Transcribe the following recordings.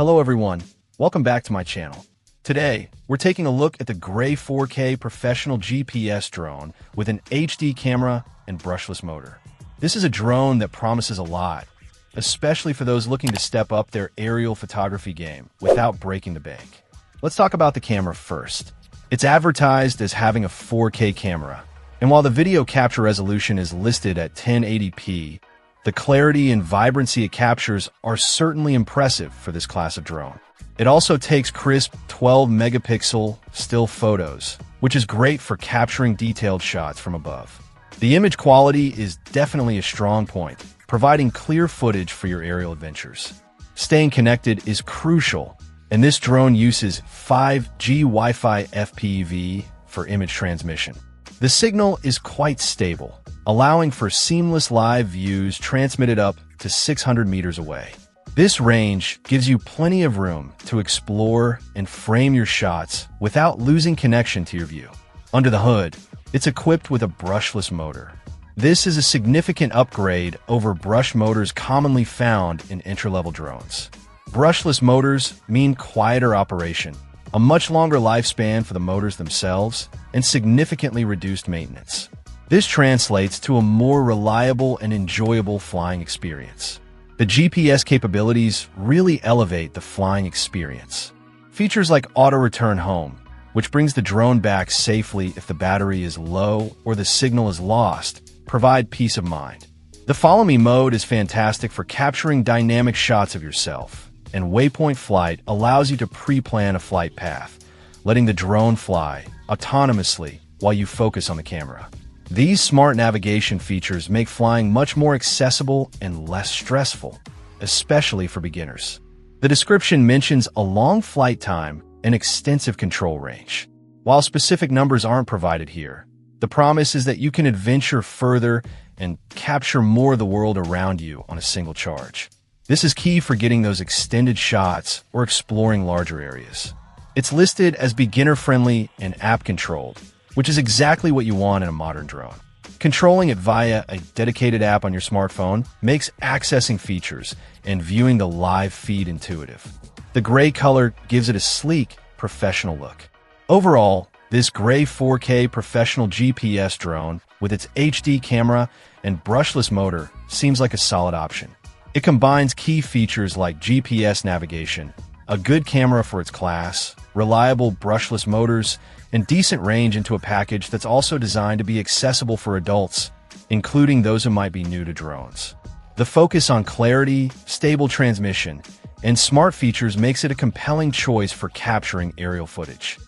Hello everyone, welcome back to my channel. Today, we're taking a look at the Gray 4K Professional GPS drone with an HD camera and brushless motor. This is a drone that promises a lot, especially for those looking to step up their aerial photography game without breaking the bank. Let's talk about the camera first. It's advertised as having a 4K camera, and while the video capture resolution is listed at 1080p, the clarity and vibrancy it captures are certainly impressive for this class of drone. It also takes crisp 12-megapixel still photos, which is great for capturing detailed shots from above. The image quality is definitely a strong point, providing clear footage for your aerial adventures. Staying connected is crucial, and this drone uses 5G Wi-Fi FPV for image transmission. The signal is quite stable, allowing for seamless live views transmitted up to 600 meters away. This range gives you plenty of room to explore and frame your shots without losing connection to your view. Under the hood, it's equipped with a brushless motor. This is a significant upgrade over brush motors commonly found in entry-level drones. Brushless motors mean quieter operation, a much longer lifespan for the motors themselves, and significantly reduced maintenance. This translates to a more reliable and enjoyable flying experience. The GPS capabilities really elevate the flying experience. Features like auto-return home, which brings the drone back safely if the battery is low or the signal is lost, provide peace of mind. The Follow Me mode is fantastic for capturing dynamic shots of yourself, and Waypoint Flight allows you to pre-plan a flight path, letting the drone fly autonomously while you focus on the camera. These smart navigation features make flying much more accessible and less stressful, especially for beginners. The description mentions a long flight time and extensive control range. While specific numbers aren't provided here, the promise is that you can adventure further and capture more of the world around you on a single charge. This is key for getting those extended shots or exploring larger areas. It's listed as beginner-friendly and app-controlled, which is exactly what you want in a modern drone. Controlling it via a dedicated app on your smartphone makes accessing features and viewing the live feed intuitive. The gray color gives it a sleek, professional look. Overall, this Gray 4K Professional GPS drone with its HD camera and brushless motor seems like a solid option. It combines key features like GPS navigation, a good camera for its class, reliable brushless motors, and decent range into a package that's also designed to be accessible for adults, including those who might be new to drones. The focus on clarity, stable transmission, and smart features makes it a compelling choice for capturing aerial footage.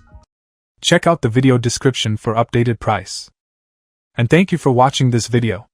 Check out the video description for updated price. And thank you for watching this video.